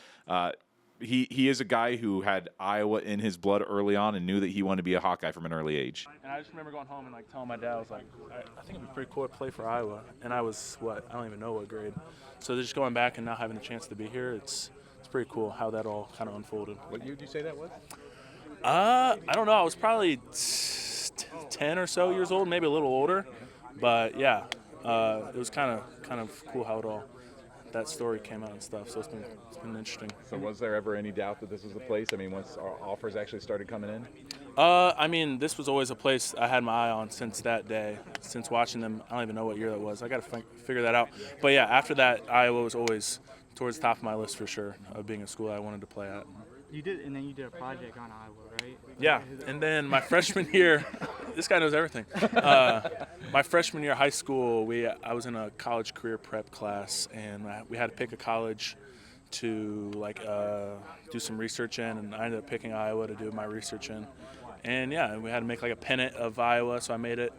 He is a guy who had Iowa in his blood early on and knew that he wanted to be a Hawkeye from an early age. And I just remember going home and telling my dad, I was like, I think it'd be pretty cool to play for Iowa. And I was I don't even know what grade. So just going back and now having the chance to be here, it's pretty cool how that all kind of unfolded. What year did you say that was? I don't know. I was probably 10 or so years old, maybe a little older. But yeah, it was kind of cool how that story came out and stuff. So it's been interesting. So was there ever any doubt that this was the place? I mean, once our offers actually started coming in? This was always a place I had my eye on since that day, since watching them. I don't even know what year that was. I got to figure that out. But yeah, after that, Iowa was always towards the top of my list for sure of being a school I wanted to play at. You did, and then you did a project on Iowa, right? Yeah, and then my freshman year, this guy knows everything. My freshman year of high school, I was in a college career prep class, and we had to pick a college to do some research in, and I ended up picking Iowa to do my research in. And yeah, we had to make a pennant of Iowa, so I made it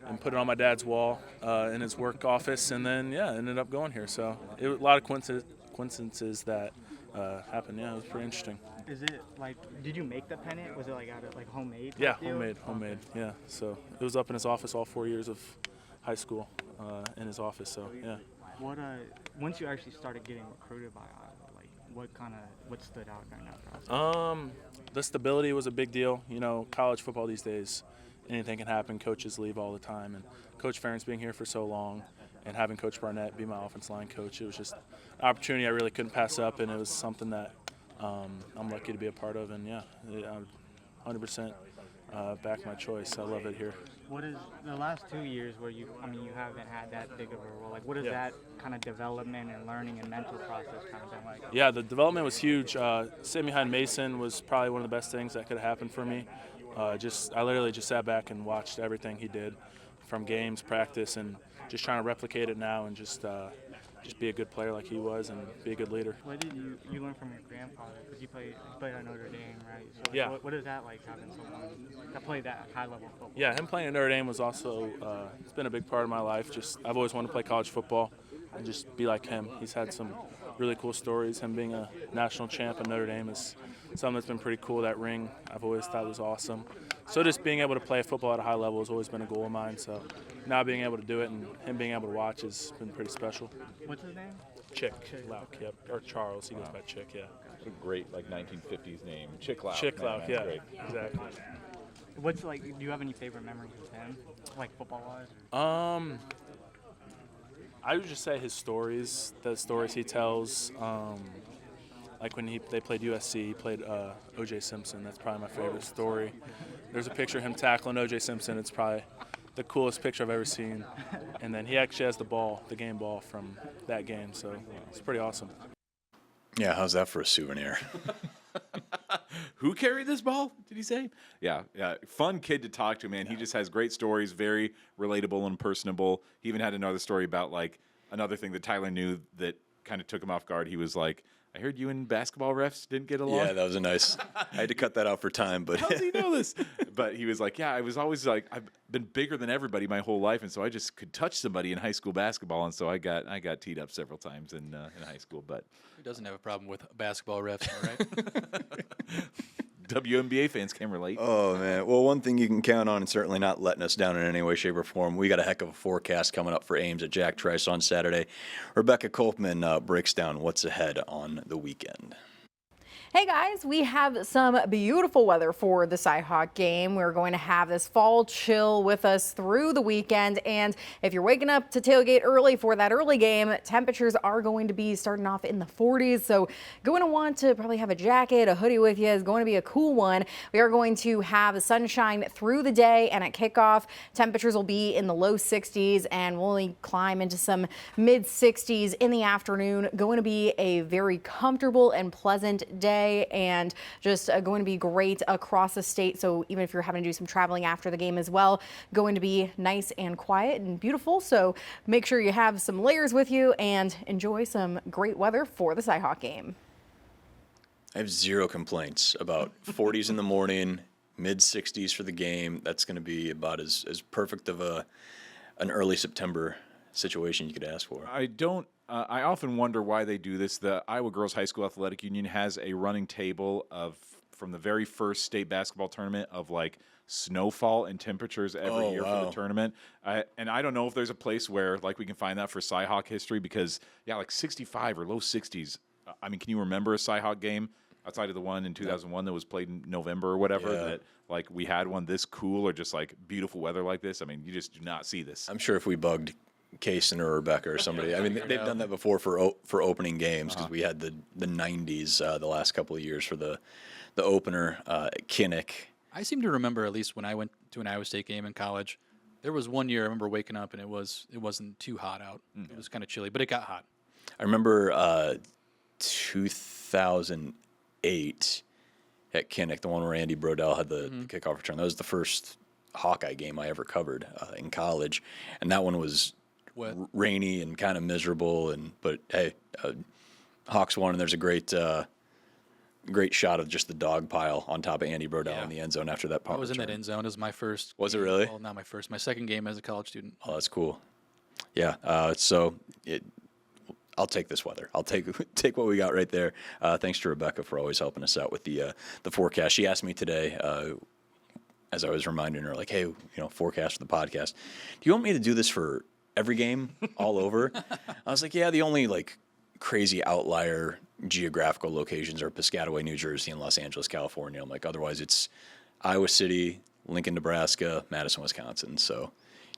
and put it on my dad's wall in his work office, and then ended up going here. So it was a lot of coincidences that happened. Yeah, it was pretty interesting. Is it did you make the pennant? Was it out of homemade? Yeah, homemade. Yeah. So it was up in his office all 4 years of high school in his office. So yeah. What once you actually started getting recruited by Iowa, what stood out during that process? The stability was a big deal. College football these days, anything can happen. Coaches leave all the time, and Coach Ferentz being here for so long, and having Coach Barnett be my offensive line coach, it was just an opportunity I really couldn't pass up, and it was something that I'm lucky to be a part of, and yeah, I 100% back my choice. I love it here. What is the last 2 years where you haven't had that big of a role? What is that kind of development and learning and mental process kind of been like? Yeah, the development was huge. Sitting behind Mason was probably one of the best things that could have happened for me. I literally just sat back and watched everything he did from games, practice, and just trying to replicate it now and just be a good player like he was and be a good leader. What did you learn from your grandfather? Because you played at Notre Dame, right? So yeah. What is that like having someone that played that high level football? Yeah, him playing at Notre Dame was also it's been a big part of my life. I've always wanted to play college football and just be like him. He's had some really cool stories. Him being a national champ at Notre Dame is something that's been pretty cool. That ring I've always thought was awesome. So just being able to play football at a high level has always been a goal of mine. So now being able to do it and him being able to watch has been pretty special. What's his name? Chick Lauck, yep. Or Charles, he goes by Chick, yeah. It's a great 1950s name. Chick Lauck. Chick Lauck, yeah. Great. Exactly. What's like? Do you have any favorite memories with him, like football-wise? I would just say his stories, the stories he tells. Like when they played USC, he played O.J. Simpson. That's probably my favorite story. There's a picture of him tackling O.J. Simpson. It's probably the coolest picture I've ever seen. And then he actually has the ball, the game ball from that game. So it's pretty awesome. Yeah, how's that for a souvenir? Who carried this ball, did he say? Yeah. Fun kid to talk to, man. He just has great stories, very relatable and personable. He even had another story about, like, another thing that Tyler knew that kind of took him off guard. He was like, I heard you and basketball refs didn't get along. Yeah, that was a nice. I had to cut that out for time, but how does he know this? But he was like, yeah, I was always like, I've been bigger than everybody my whole life, and so I just could touch somebody in high school basketball, and so I got teed up several times in high school. But who doesn't have a problem with basketball refs, all right? WNBA fans can relate. Oh, man. Well, one thing you can count on, and certainly not letting us down in any way, shape, or form, we got a heck of a forecast coming up for Ames at Jack Trice on Saturday. Rebecca Kolpman breaks down what's ahead on the weekend. Hey guys, we have some beautiful weather for the Cyhawk game. We're going to have this fall chill with us through the weekend, and if you're waking up to tailgate early for that early game, temperatures are going to be starting off in the 40s, so going to want to probably have a jacket, a hoodie with you. Is going to be a cool one. We are going to have sunshine through the day, and at kickoff, temperatures will be in the low 60s, and we'll only climb into some mid 60s in the afternoon. Going to be a very comfortable and pleasant day, and just going to be great across the state. So even if you're having to do some traveling after the game as well, going to be nice and quiet and beautiful. So make sure you have some layers with you and enjoy some great weather for the Cyhawk game. I have zero complaints about 40s in the morning, mid 60s for the game. That's going to be about as perfect of an early September situation you could ask for. I often wonder why they do this. The Iowa Girls High School Athletic Union has a running table from the very first state basketball tournament of like snowfall and temperatures every year for the tournament. And I don't know if there's a place where like we can find that for Cyhawk history because like 65 or low 60s. I mean, can you remember a Cyhawk game outside of the one in 2001 that was played in November or whatever that like we had one this cool or just like beautiful weather like this? I mean, you just do not see this. I'm sure if we bugged Kaysen or Rebecca or somebody. I mean, they've done that before for opening games because we had the 90s the last couple of years for the opener at Kinnick. I seem to remember, at least when I went to an Iowa State game in college, there was one year I remember waking up and it wasn't too hot out. It was kind of chilly, but it got hot. I remember 2008 at Kinnick, the one where Andy Brodell had the kickoff return. That was the first Hawkeye game I ever covered in college, and that one was rainy and kind of miserable, but hey, Hawks won, and there's a great shot of just the dog pile on top of Andy Brodell in the end zone after that punt. I was in that end zone. It was my first. Was it really? Well, not my first. My second game as a college student. Oh, that's cool. Yeah. I'll take this weather. I'll take what we got right there. Thanks to Rebecca for always helping us out with the forecast. She asked me today, as I was reminding her, like, hey, forecast for the podcast. Do you want me to do this for every game all over? I was like, yeah, the only like crazy outlier geographical locations are Piscataway, New Jersey, and Los Angeles, California. I'm like, otherwise it's Iowa City, Lincoln, Nebraska, Madison, Wisconsin. So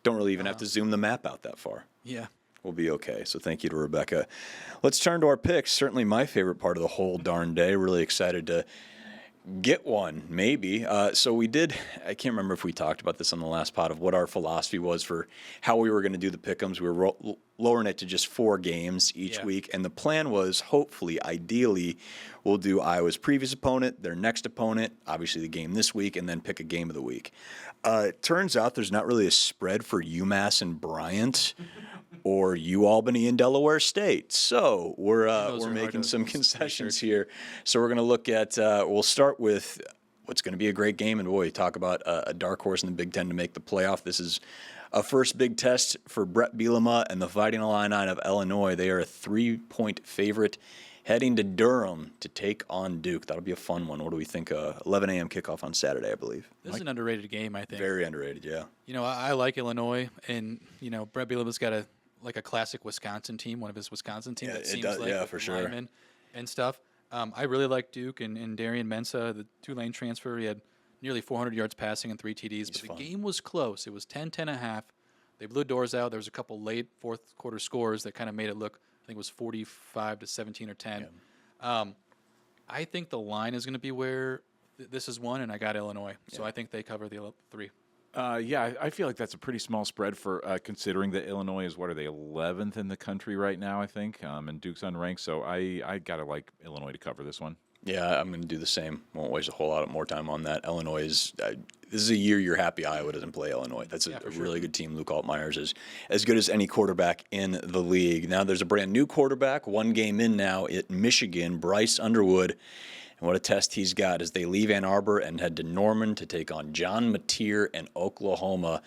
don't really even have to zoom the map out that far. Yeah. We'll be okay. So thank you to Rebecca. Let's turn to our picks. Certainly my favorite part of the whole darn day. Really excited to get one, maybe. So we did, I can't remember if we talked about this on the last pod of what our philosophy was for how we were going to do the pick'ems. We were lowering it to just 4 games each week. And the plan was hopefully, ideally, we'll do Iowa's previous opponent, their next opponent, obviously the game this week, and then pick a game of the week. It turns out there's not really a spread for UMass and Bryant or UAlbany and Delaware State. So we're making some concessions here. So we're going to look at, we'll start with what's going to be a great game. And boy, talk about a dark horse in the Big Ten to make the playoff. This is a first big test for Brett Bielema and the Fighting Illini of Illinois. They are a 3-point favorite heading to Durham to take on Duke. That'll be a fun one. What do we think? 11 a.m. kickoff on Saturday, I believe. This is an underrated game, I think. Very underrated, yeah. I like Illinois, and, Brett Bielema's got a classic Wisconsin team, one of his Wisconsin teams. Yeah, that seems does, like yeah, for sure. And stuff. I really like Duke and Darian Mensah, the Tulane transfer. He had nearly 400 yards passing and 3 TDs. But the game was close. It was 10-10.5. They blew doors out. There was a couple late fourth quarter scores that kind of made it look, I think it was 45-17 or 10. Yeah. I think the line is going to be where this is one, and I got Illinois. So I think they cover the 3. Yeah, I feel like that's a pretty small spread for considering that Illinois is, what are they, 11th in the country right now, I think, and Duke's unranked. So I got to like Illinois to cover this one. Yeah, I'm going to do the same. Won't waste a whole lot more time on that. Illinois is this is a year you're happy Iowa doesn't play Illinois. That's a really good team. Luke Altmaier is as good as any quarterback in the league. Now there's a brand new quarterback, one game in now at Michigan, Bryce Underwood. And what a test he's got as they leave Ann Arbor and head to Norman to take on John Mateer and Oklahoma.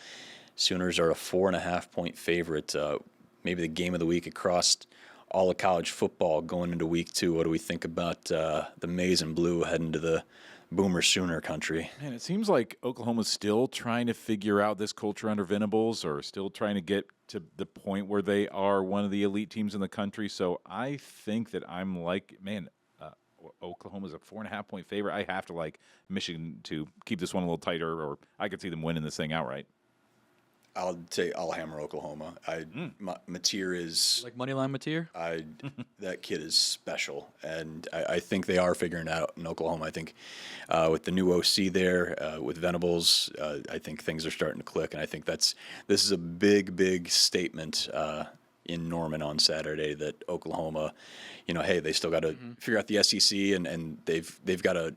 Sooners are a 4.5-point favorite. Maybe the game of the week across all of college football going into week 2. What do we think about the maize and blue heading to the Boomer Sooner country? Man, it seems like Oklahoma's still trying to figure out this culture under Venables, or still trying to get to the point where they are one of the elite teams in the country. So I think that I'm like, man, Oklahoma's a 4.5-point favorite. I have to like Michigan to keep this one a little tighter, or I could see them winning this thing outright. I'll hammer Oklahoma. Mateer is like moneyline Mateer. That kid is special, and I think they are figuring it out in Oklahoma. I think with the new OC there, with Venables, I think things are starting to click, and I think this is a big statement in Norman on Saturday that Oklahoma, hey, they still got to figure out the SEC, and they've got a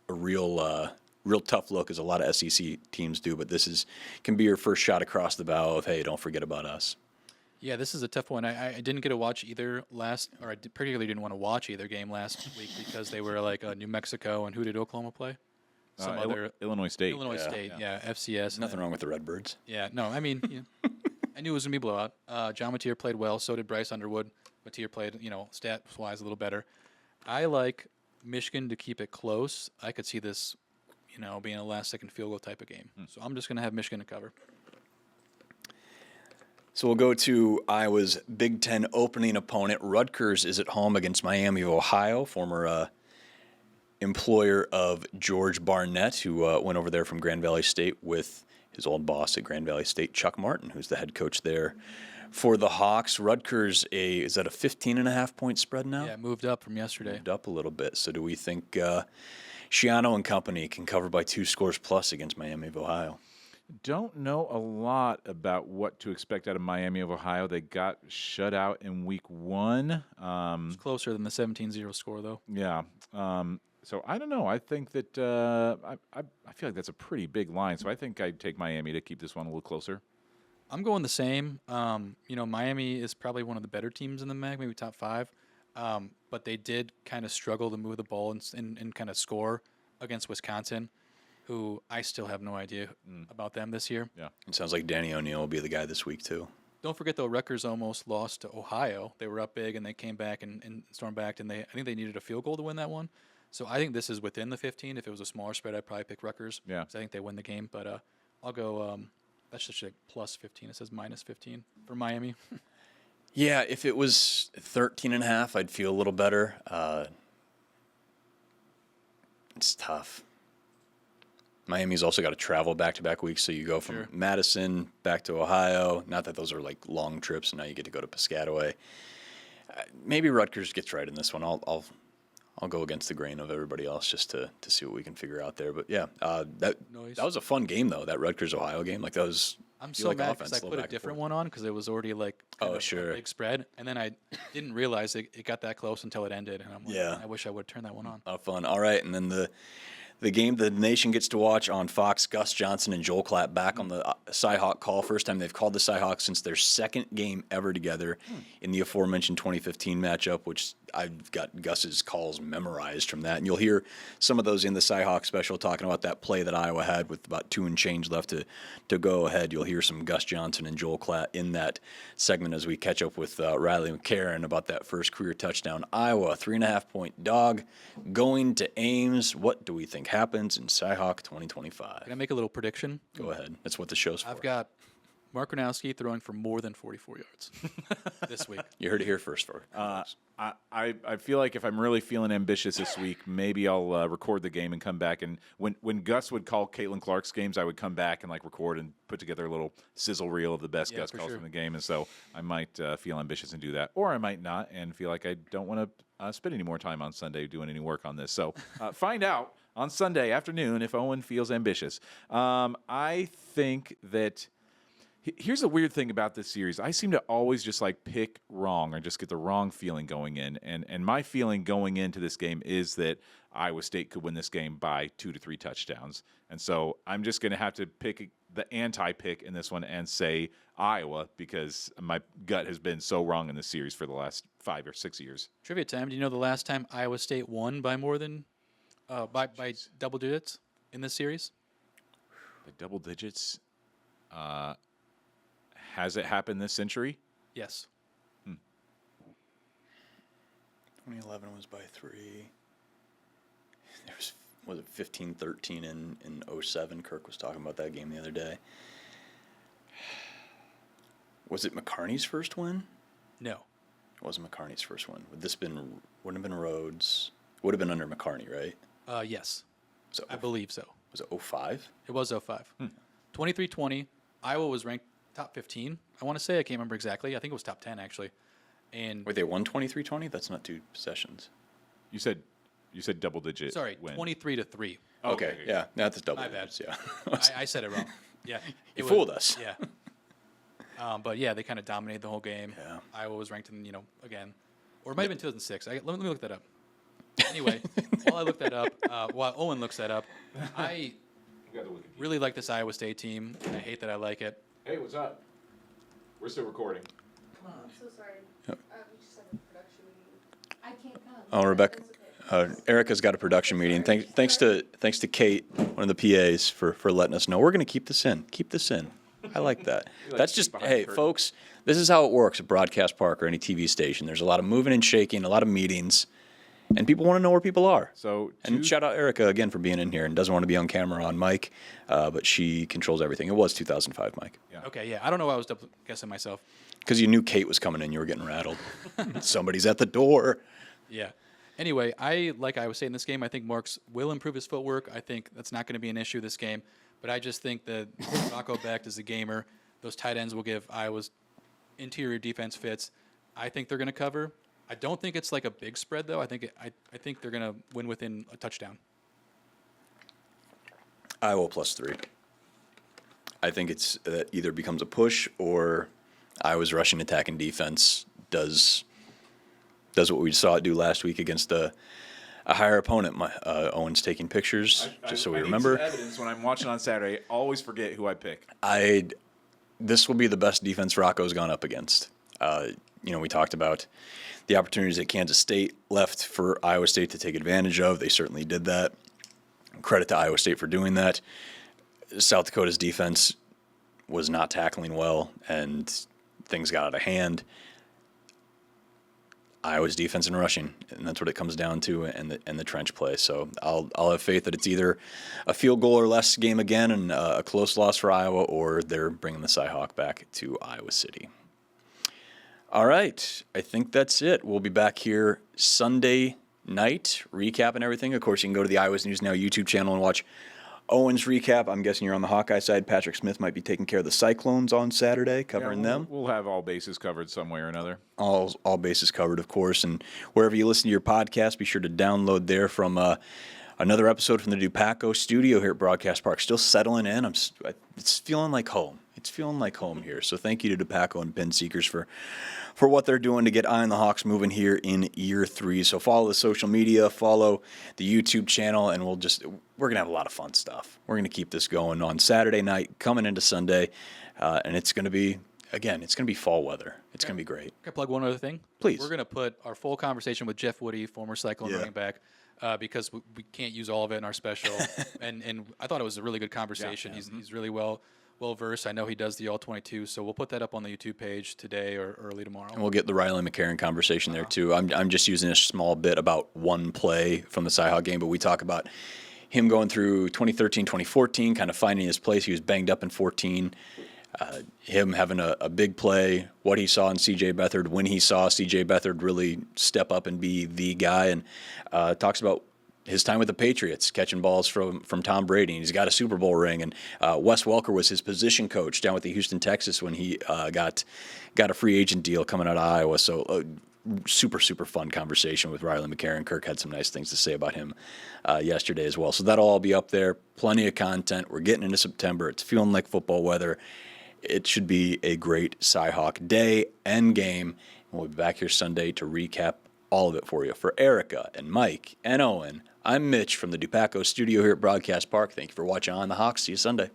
real tough look, as a lot of SEC teams do, but this can be your first shot across the bow of, hey, don't forget about us. Yeah, this is a tough one. I didn't get to watch either I particularly didn't want to watch either game last week because they were like New Mexico, and who did Oklahoma play? Some other Illinois State. Illinois State, FCS. Nothing wrong with the Redbirds. Yeah, no, I mean, I knew it was going to be a blowout. John Mateer played well, so did Bryce Underwood. Mateer played, stats-wise a little better. I like Michigan to keep it close. I could see this being a last-second field goal type of game. So I'm just going to have Michigan to cover. So we'll go to Iowa's Big Ten opening opponent. Rutgers is at home against Miami of Ohio, former employer of George Barnett, who went over there from Grand Valley State with his old boss at Grand Valley State, Chuck Martin, who's the head coach there for the Hawks. Rutgers, is that a 15.5-point spread now? Yeah, it moved up from yesterday. Moved up a little bit. So do we think Schiano and company can cover by 2 scores plus against Miami of Ohio? Don't know a lot about what to expect out of Miami of Ohio. They got shut out in week 1. It's closer than the 17-0 score, though. Yeah. So I don't know. I think that I feel like that's a pretty big line. So I think I'd take Miami to keep this one a little closer. I'm going the same. Miami is probably one of the better teams in the MAC, maybe top 5. But they did kind of struggle to move the ball and kind of score against Wisconsin, who I still have no idea about them this year. Yeah, it sounds like Danny O'Neal will be the guy this week too. Don't forget, though, Rutgers almost lost to Ohio. They were up big, and they came back and stormed back, and I think they needed a field goal to win that one. So I think this is within the 15. If it was a smaller spread, I'd probably pick Rutgers. Yeah. I think they win the game, but I'll go that's just like plus 15. It says minus 15 for Miami. Yeah, if it was 13.5, I'd feel a little better. It's tough. Miami's also got to travel back-to-back weeks, so you go from Madison back to Ohio. Not that those are like long trips, and now you get to go to Piscataway. Maybe Rutgers gets right in this one. I'll go against the grain of everybody else just to see what we can figure out there. But yeah, that was a fun game though. That Rutgers Ohio game, like that was. I'm so mad because I put a different one on because it was already like a big spread, and then I didn't realize it got that close until it ended, and I'm like, I wish I would turn that one on. Fun. All right, and then the game the nation gets to watch on Fox, Gus Johnson and Joel Klatt back on the Cyhawk call. First time they've called the Cyhawks since their second game ever together in the aforementioned 2015 matchup, which I've got Gus's calls memorized from that. And you'll hear some of those in the Cyhawk special talking about that play that Iowa had with about 2 and change left to go ahead. You'll hear some Gus Johnson and Joel Klatt in that segment as we catch up with Riley McCarron about that first career touchdown. Iowa, 3.5-point dog going to Ames. What do we think happens in Cyhawk 2025? Can I make a little prediction? Go ahead. That's what the show's for. I've got Mark Gronowski throwing for more than 44 yards this week. You heard it here first, folks. I feel like if I'm really feeling ambitious this week, maybe I'll record the game and come back. And when Gus would call Caitlin Clark's games, I would come back and record and put together a little sizzle reel of the best Gus calls from the game. And so I might feel ambitious and do that, or I might not and feel like I don't want to spend any more time on Sunday doing any work on this. So find out on Sunday afternoon if Owen feels ambitious. I think that. Here's the weird thing about this series. I seem to always just pick wrong or just get the wrong feeling going in. And my feeling going into this game is that Iowa State could win this game by 2 to 3 touchdowns. And so I'm just going to have to pick the anti-pick in this one and say Iowa because my gut has been so wrong in this series for the last 5 or 6 years. Trivia time. Do you know the last time Iowa State won by more than by double digits in this series? By double digits? Has it happened this century? Yes. 2011 was by 3. There was it 15-13 in 07? Kirk was talking about that game the other day. Was it McCarney's first win? No. It wasn't McCarney's first win. Wouldn't have been Rhodes. Would have been under McCarney, right? Yes. So I believe so. Was it 05? It was 05. 23-20. Iowa was ranked top 15. I want to say, I can't remember exactly. I think it was top 10 actually. And wait, they won 23-20? That's not 2 possessions. You said double digit. Sorry, win. 23-3. Okay, yeah, that's double digits. Bad. Yeah, I said it wrong. Yeah, you fooled us. Yeah, but yeah, they kind of dominated the whole game. Yeah, Iowa was ranked in again, or it might have been 2006. Let me look that up. Anyway, while I look that up, while Owen looks that up, I really like this Iowa State team. I hate that I like it. Hey, what's up? We're still recording. Come on. I'm so sorry. Yep. We just had a production meeting. I can't come. Oh, Rebecca, Erica's got a production meeting. Thanks to Kate, one of the PAs, for letting us know. We're going to keep this in. Keep this in. I like that. That's just, hey, folks, this is how it works at Broadcast Park or any TV station. There's a lot of moving and shaking, a lot of meetings, and people want to know where people are. And shout out Erica again for being in here and doesn't want to be on camera on mic, but she controls everything. It was 2005, Mike. Yeah. Okay, yeah. I don't know why I was guessing myself. Because you knew Kate was coming in. You were getting rattled. Somebody's at the door. Yeah. Anyway, I like Iowa State in this game. I think Marks will improve his footwork. I think that's not going to be an issue this game. But I just think that Rocco Becht is a gamer. Those tight ends will give Iowa's interior defense fits. I think they're going to cover. I don't think it's like a big spread, though. I think they're going to win within a touchdown. Iowa +3. I think it's either becomes a push or Iowa's rushing attack and defense does what we saw it do last week against a higher opponent. Owen's taking pictures just so we remember. Need some evidence when I'm watching on Saturday. I always forget who I pick. This will be the best defense Rocco's gone up against. We talked about the opportunities that Kansas State left for Iowa State to take advantage of. They certainly did that. Credit to Iowa State for doing that. South Dakota's defense was not tackling well, and things got out of hand. Iowa's defense and rushing, and that's what it comes down to, and the trench play. So I'll have faith that it's either a field goal or less game again, and a close loss for Iowa, or they're bringing the Cyhawk back to Iowa City. All right, I think that's it. We'll be back here Sunday night, recapping everything. Of course, you can go to the Iowa's News Now YouTube channel and watch Owen's recap. I'm guessing you're on the Hawkeye side. Patrick Smith might be taking care of the Cyclones on Saturday, covering them. We'll have all bases covered some way or another. All bases covered, of course. And wherever you listen to your podcast, be sure to download there from another episode from the Dupaco studio here at Broadcast Park. Still settling in. It's feeling like home. It's feeling like home here. So thank you to Dupaco and Pin Seekers for what they're doing to get Eye on the Hawks moving here in year 3. So follow the social media, follow the YouTube channel, and we're going to have a lot of fun stuff. We're going to keep this going on Saturday night, coming into Sunday, and it's going to be, again, it's going to be fall weather. It's going to be great. Can I plug one other thing? Please. We're going to put our full conversation with Jeff Woody, former Cyclone running back, because we can't use all of it in our special. and I thought it was a really good conversation. Yeah. He's really well versed. I know he does the All-22, so we'll put that up on the YouTube page today or early tomorrow. And we'll get the Riley McCarron conversation there too. I'm just using a small bit about one play from the Cyhawk game, but we talk about him going through 2013, 2014, kind of finding his place. He was banged up in 14. him having a big play, what he saw in C.J. Beathard, when he saw C.J. Beathard really step up and be the guy, and talks about his time with the Patriots, catching balls from Tom Brady. And he's got a Super Bowl ring. And Wes Welker was his position coach down with the Houston Texans when he got a free agent deal coming out of Iowa. So super, super fun conversation with Riley McCarron. Kirk had some nice things to say about him yesterday as well. So that'll all be up there. Plenty of content. We're getting into September. It's feeling like football weather. It should be a great Cy-Hawk day and game. And we'll be back here Sunday to recap all of it for you. For Erica and Mike and Owen, I'm Mitch from the Dupaco studio here at Broadcast Park. Thank you for watching On the Hawks. See you Sunday.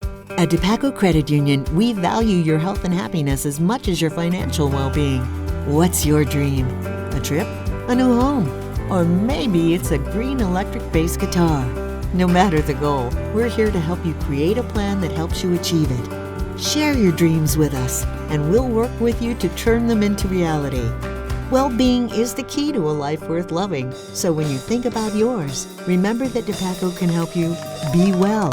At Dupaco Credit Union, we value your health and happiness as much as your financial well-being. What's your dream? A trip? A new home? Or maybe it's a green electric bass guitar. No matter the goal, we're here to help you create a plan that helps you achieve it. Share your dreams with us, and we'll work with you to turn them into reality. Well-being is the key to a life worth loving. So when you think about yours, remember that Dupaco can help you be well.